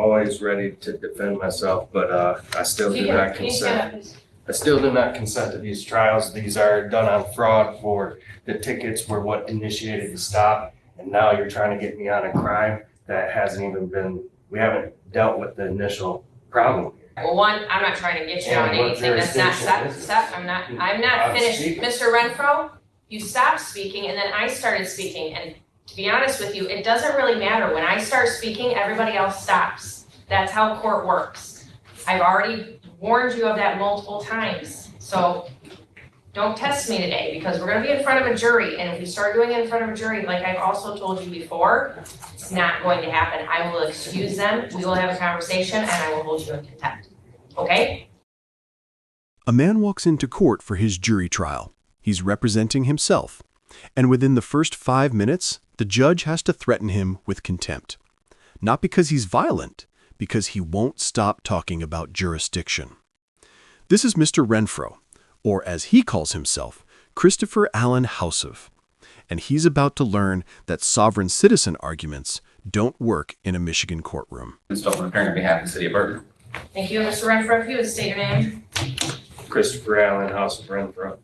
always ready to defend myself, but I still do not consent. I still do not consent to these trials. These are done on fraud. For the tickets were what initiated the stop, and now you're trying to get me on a crime that hasn't even been, we haven't dealt with the initial problem. Well, one, I'm not trying to get you on anything that's not, stop, I'm not finished. Mr. Renfro, you stopped speaking and then I started speaking, and to be honest with you, it doesn't really matter. When I start speaking, everybody else stops. That's how court works. I've already warned you of that multiple times. So don't test me today, because we're gonna be in front of a jury, and if we start doing it in front of a jury, like I've also told you before, it's not going to happen. I will excuse them, we will have a conversation, and I will hold you in contempt, okay? A man walks into court for his jury trial. He's representing himself, and within the first 5 minutes, the judge has to threaten him with contempt. Not because he's violent, because he won't stop talking about jurisdiction. This is Mr. Renfro, or as he calls himself, Christopher Allen Houseof, and he's about to learn that sovereign citizen arguments don't work in a Michigan courtroom. Stolpen appearing on behalf of the city of Burton. Thank you, Mr. Renfro. If you would state your name. Christopher Allen, Houseof Renfro.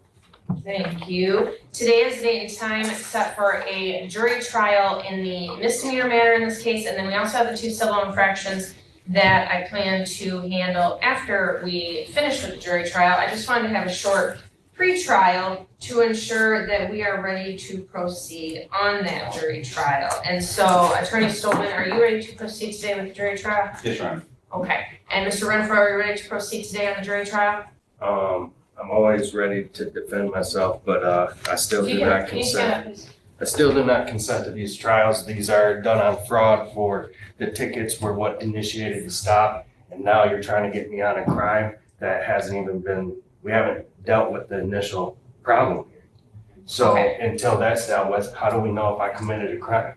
Thank you. Today is the date and time set for a jury trial in the misdemeanor matter in this case, and then we also have the 2 civil infractions that I plan to handle after we finish with the jury trial. I just wanted to have a short pre-trial to ensure that we are ready to proceed on that jury trial. And so, Attorney Stolpen, are you ready to proceed today with the jury trial? Yes, Your Honor. Okay. And Mr. Renfro, are you ready to proceed today on the jury trial? I'm always ready to defend myself, but I still do not consent. I still do not consent to these trials. These are done on fraud. For the tickets were what initiated the stop, and now you're trying to get me on a crime that hasn't even been, we haven't dealt with the initial problem here. So until that's dealt with, how do we know if I committed a crime?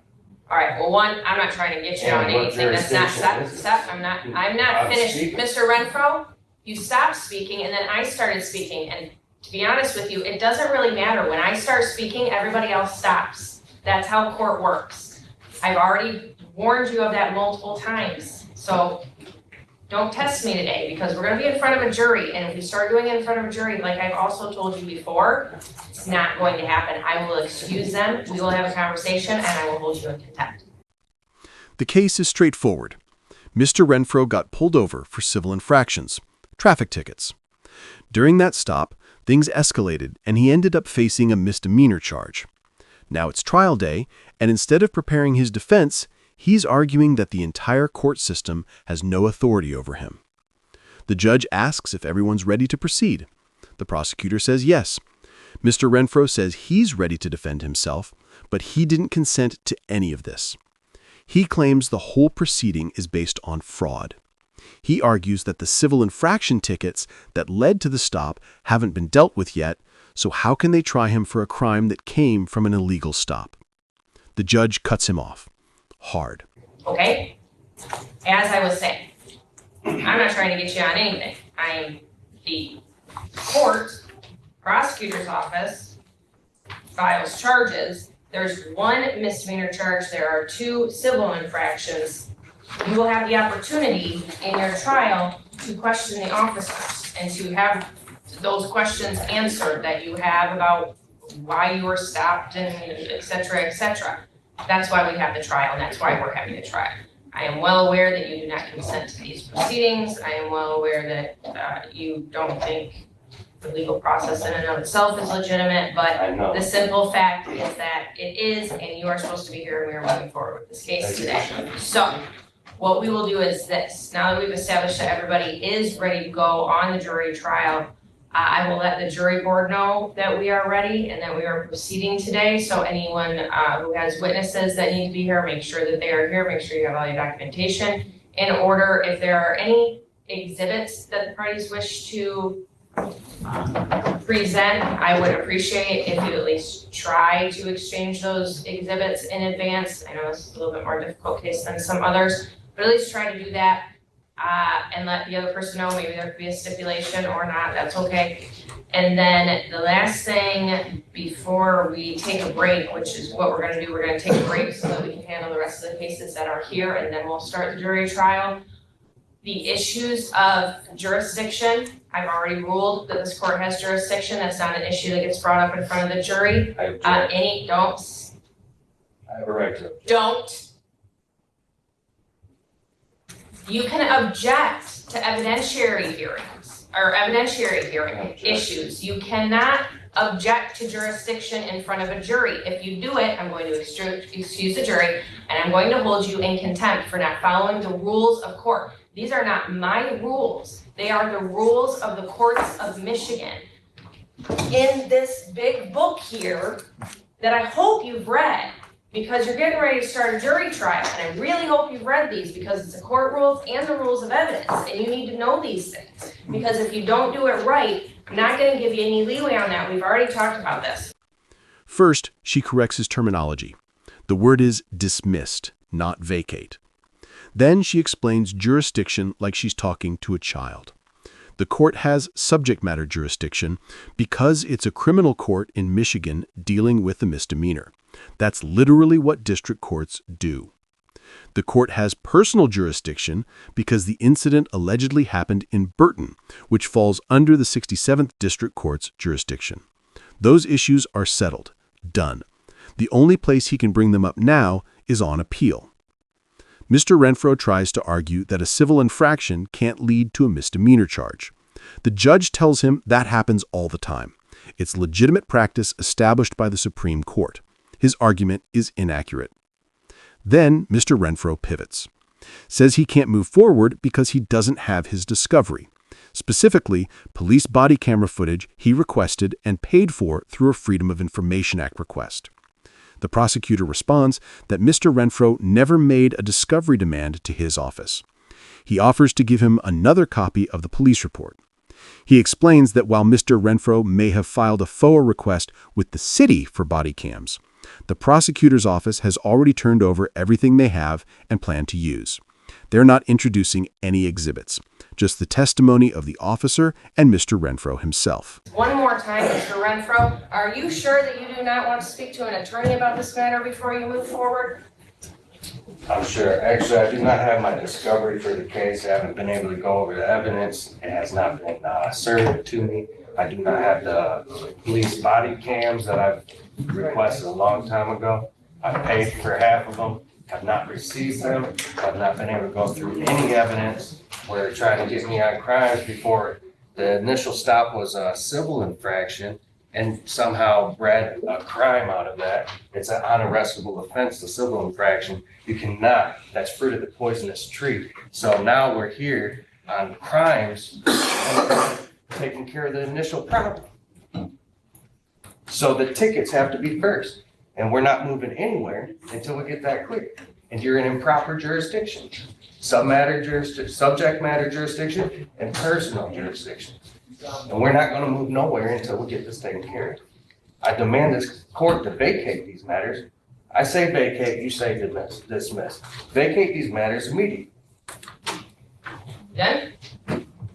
All right, well, one, I'm not trying to get you on anything that's not, stop, I'm not finished. Mr. Renfro, you stopped speaking and then I started speaking, and to be honest with you, it doesn't really matter. When I start speaking, everybody else stops. That's how court works. I've already warned you of that multiple times. So don't test me today, because we're gonna be in front of a jury, and if we start doing it in front of a jury, like I've also told you before, it's not going to happen. I will excuse them, we will have a conversation, and I will hold you in contempt. The case is straightforward. Mr. Renfro got pulled over for civil infractions, traffic tickets. During that stop, things escalated and he ended up facing a misdemeanor charge. Now it's trial day, and instead of preparing his defense, he's arguing that the entire court system has no authority over him. The judge asks if everyone's ready to proceed. The prosecutor says yes. Mr. Renfro says he's ready to defend himself, but he didn't consent to any of this. He claims the whole proceeding is based on fraud. He argues that the civil infraction tickets that led to the stop haven't been dealt with yet, so how can they try him for a crime that came from an illegal stop? The judge cuts him off. Hard. Okay? As I was saying, I'm not trying to get you on anything. I am the court, prosecutor's office, files charges. There's 1 misdemeanor charge. There are 2 civil infractions. You will have the opportunity in your trial to question the officers and to have those questions answered that you have about why you were stopped and et cetera, et cetera. That's why we have the trial, and that's why we're having the trial. I am well aware that you do not consent to these proceedings. I am well aware that you don't think the legal process in and of itself is legitimate, but the simple fact is that it is, and you are supposed to be here, and we are moving forward with this case today. So what we will do is this. Now that we've established that everybody is ready to go on the jury trial, I will let the jury board know that we are ready and that we are proceeding today. So anyone who has witnesses that need to be here, make sure that they are here. Make sure you have all your documentation in order. If there are any exhibits that the parties wish to present, I would appreciate if you at least try to exchange those exhibits in advance. I know this is a little bit more difficult case than some others, but at least try to do that. and let the other person know, maybe there could be a stipulation or not, that's okay. And then the last thing before we take a break, which is what we're gonna do, we're gonna take a break so that we can handle the rest of the cases that are here, and then we'll start the jury trial. The issues of jurisdiction, I've already ruled that this court has jurisdiction, that's not an issue that gets brought up in front of the jury. I object. I have a right to object. don't. You can object to evidentiary hearings, or evidentiary hearing issues. You cannot object to jurisdiction in front of a jury. If you do it, I'm going to excuse the jury, and I'm going to hold you in contempt for not following the rules of court. These are not my rules. They are the rules of the courts of Michigan. In this big book here that I hope you've read, because you're getting ready to start a jury trial, and I really hope you've read these because it's the court rules and the rules of evidence, and you need to know these things. Because if you don't do it right, I'm not going to give you any leeway on that. We've already talked about this. First, she corrects his terminology. The word is dismissed, not vacate. Then she explains jurisdiction like she's talking to a child. The court has subject matter jurisdiction because it's a criminal court in Michigan dealing with a misdemeanor. That's literally what district courts do. The court has personal jurisdiction because the incident allegedly happened in Burton, which falls under the 67th District Court's jurisdiction. Those issues are settled, done. The only place he can bring them up now is on appeal. Mr. Renfro tries to argue that a civil infraction can't lead to a misdemeanor charge. The judge tells him that happens all the time. It's legitimate practice established by the Supreme Court. His argument is inaccurate. Then Mr. Renfro pivots, says he can't move forward because he doesn't have his discovery, specifically police body camera footage he requested and paid for through a Freedom of Information Act request. The prosecutor responds that Mr. Renfro never made a discovery demand to his office. He offers to give him another copy of the police report. He explains that while Mr. Renfro may have filed a FOA request with the city for body cams, the prosecutor's office has already turned over everything they have and plan to use. They're not introducing any exhibits, just the testimony of the officer and Mr. Renfro himself. One more time, Mr. Renfro, are you sure that you do not want to speak to an attorney about this matter before you move forward? I'm sure. Actually, I do not have my discovery for the case. I haven't been able to go over the evidence. It has not been served to me. I do not have the police body cams that I've requested a long time ago. I paid for half of them, have not received them. I've not been able to go through any evidence where they're trying to get me on crimes before the initial stop was a civil infraction and somehow bred a crime out of that. It's an unarrestable offense, the civil infraction. You cannot, that's fruit of the poisonous tree. So now we're here on crimes and taking care of the initial problem. So the tickets have to be first, and we're not moving anywhere until we get that clear. And you're in improper jurisdiction, subject matter jurisdiction, and personal jurisdiction. And we're not gonna move nowhere until we get this taken care of. I demand this court to vacate these matters. I say vacate, you say dismiss. Vacate these matters immediately. Done?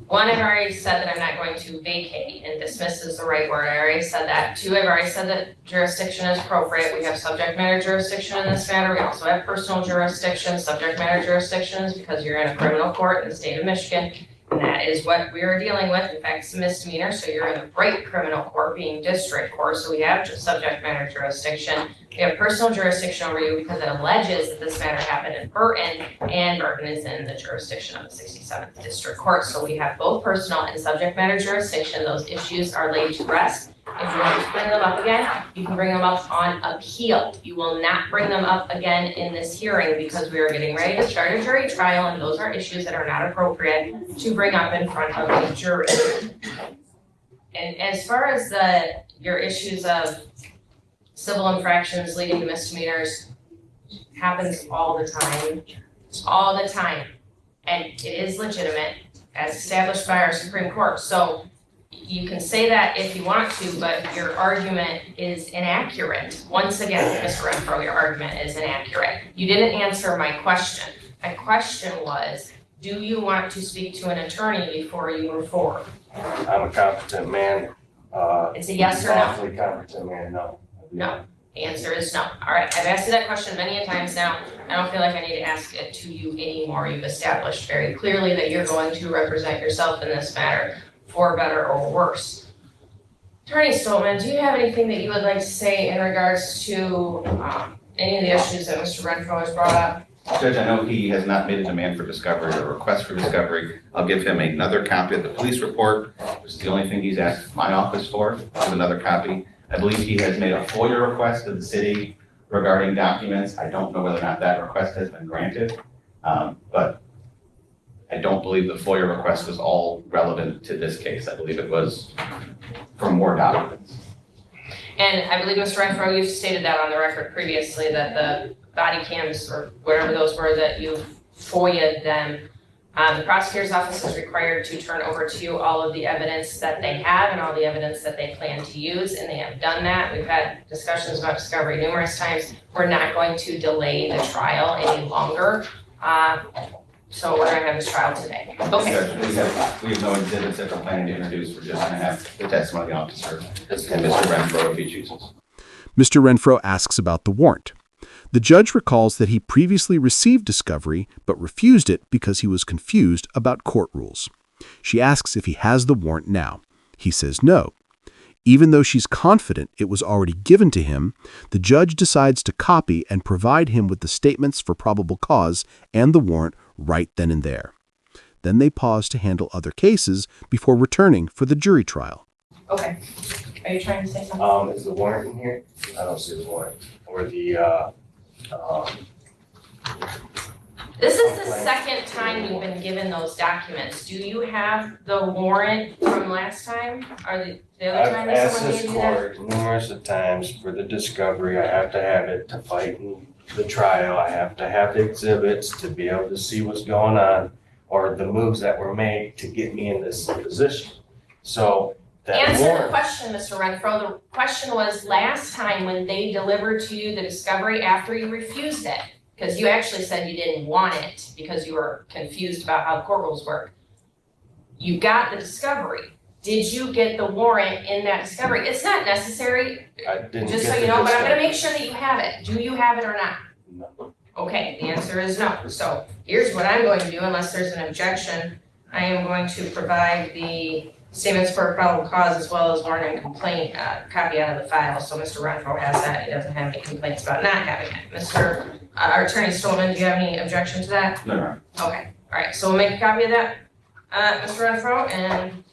One, I've already said that I'm not going to vacate, and dismiss is the right word. I already said that. Two, I've already said that jurisdiction is appropriate. We have subject matter jurisdiction in this matter. We also have personal jurisdiction. Subject matter jurisdiction is because you're in a criminal court in the state of Michigan, and that is what we are dealing with. In fact, it's a misdemeanor, so you're in the right criminal court being district court, so we have subject matter jurisdiction. We have personal jurisdiction over you because it alleges that this matter happened in Burton, and Burton is in the jurisdiction of the 67th District Court. So we have both personal and subject matter jurisdiction. Those issues are laid to rest. If you want to bring them up again, you can bring them up on appeal. You will not bring them up again in this hearing because we are getting ready to start a jury trial, and those are issues that are not appropriate to bring up in front of a jury. And as far as your issues of civil infractions leading to misdemeanors, happens all the time, and it is legitimate as established by our Supreme Court. So you can say that if you want to, but your argument is inaccurate. Once again, Mr. Renfro, your argument is inaccurate. You didn't answer my question. My question was, Do you want to speak to an attorney before you move forward? I'm a competent man. It's a yes or no? Lawfully competent man, no. No. The answer is no. All right, I've asked you that question many a times now. I don't feel like I need to ask it to you anymore. You've established very clearly that you're going to represent yourself in this matter for better or worse. Attorney Stoltman, do you have anything that you would like to say in regards to any of the issues that Mr. Renfro has brought up? Judge, I know he has not made a demand for discovery or request for discovery. I'll give him another copy of the police report, which is the only thing he's asked my office for. Give another copy. I believe he has made a FOIA request to the city regarding documents. I don't know whether or not that request has been granted, but I don't believe the FOIA request was all relevant to this case. I believe it was for more documents. And I believe, Mr. Renfro, you've stated that on the record previously, that the body cams or whatever those were that you FOIA'd them. The prosecutor's office is required to turn over to you all of the evidence that they have and all the evidence that they plan to use, and they have done that. We've had discussions about discovery numerous times. We're not going to delay the trial any longer. So we're gonna have this trial today. Okay. Judge, we have no exhibits that we're planning to introduce. We're just gonna have the testimony of the officer and Mr. Renfro if he chooses. Mr. Renfro asks about the warrant. The judge recalls that he previously received discovery but refused it because he was confused about court rules. She asks if he has the warrant now. He says no. Even though she's confident it was already given to him, the judge decides to copy and provide him with the statements for probable cause and the warrant right then and there. Then they pause to handle other cases before returning for the jury trial. Okay. Are you trying to say something? Is the warrant in here? I don't see the warrant. Or the, This is the second time you've been given those documents. Do you have the warrant from last time? Or the other I've time that asked someone this gave you that? court numerous of times for the discovery. I have to have it to fight in the trial. I have to have the exhibits to be able to see what's going on or the moves that were made to get me in this position. So that Answer the warrant, question, Mr. Renfro. The question was last time when they delivered to you the discovery after you refused it, because you actually said you didn't want it because you were confused about how the court rules work. You got the discovery. Did you get the warrant in that discovery? It's not necessary, I didn't just get so the you know, but I'm gonna discovery. make sure that you have it. Do you have it or not? No. Okay, the answer is no. So here's what I'm going to do, unless there's an objection. I am going to provide the statements for probable cause as well as warrant and complaint copy out of the file. So Mr. Renfro has that. He doesn't have any complaints about not having it. Mr. Our Attorney Stolman, do you have any objection to that? No, no. Okay, all right, so we'll make a copy of that, Mr. Renfro, and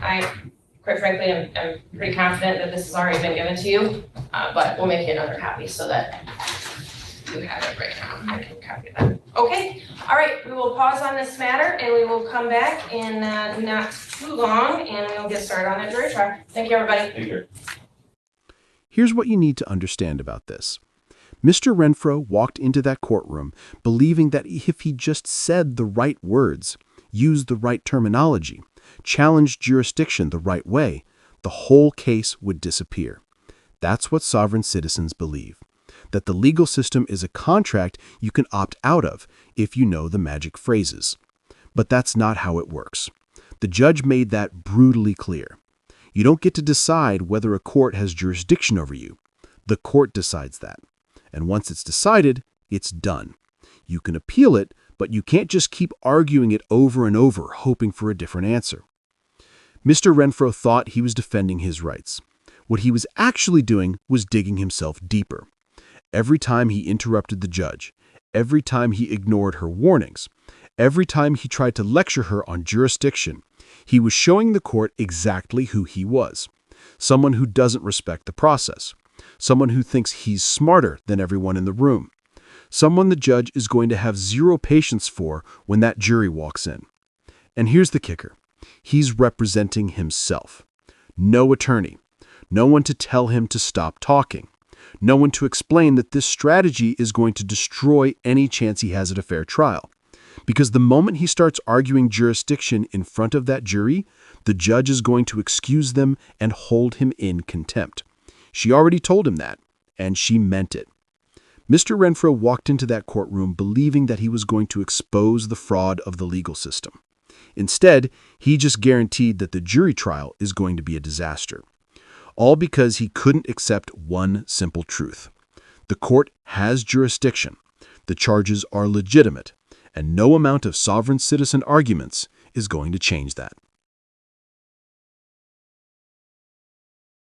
I, quite frankly, am pretty confident that this has already been given to you, but we'll make you another copy so that you have it right now. I can copy that. Okay, all right, we will pause on this matter and we will come back in not too long and we'll get started on that jury trial. Thank you, everybody. Thank you. Here's what you need to understand about this. Mr. Renfro walked into that courtroom believing that if he just said the right words, used the right terminology, challenged jurisdiction the right way, the whole case would disappear. That's what sovereign citizens believe, that the legal system is a contract you can opt out of if you know the magic phrases. But that's not how it works. The judge made that brutally clear. You don't get to decide whether a court has jurisdiction over you. The court decides that. And once it's decided, it's done. You can appeal it, but you can't just keep arguing it over and over, hoping for a different answer. Mr. Renfro thought he was defending his rights. What he was actually doing was digging himself deeper. Every time he interrupted the judge, every time he ignored her warnings, every time he tried to lecture her on jurisdiction, he was showing the court exactly who he was. Someone who doesn't respect the process. Someone who thinks he's smarter than everyone in the room. Someone the judge is going to have zero patience for when that jury walks in. And here's the kicker. He's representing himself. No attorney. No one to tell him to stop talking. No one to explain that this strategy is going to destroy any chance he has at a fair trial. Because the moment he starts arguing jurisdiction in front of that jury, the judge is going to excuse them and hold him in contempt. She already told him that, and she meant it. Mr. Renfro walked into that courtroom believing that he was going to expose the fraud of the legal system. Instead, he just guaranteed that the jury trial is going to be a disaster. All because he couldn't accept one simple truth. The court has jurisdiction, the charges are legitimate, and no amount of sovereign citizen arguments is going to change that.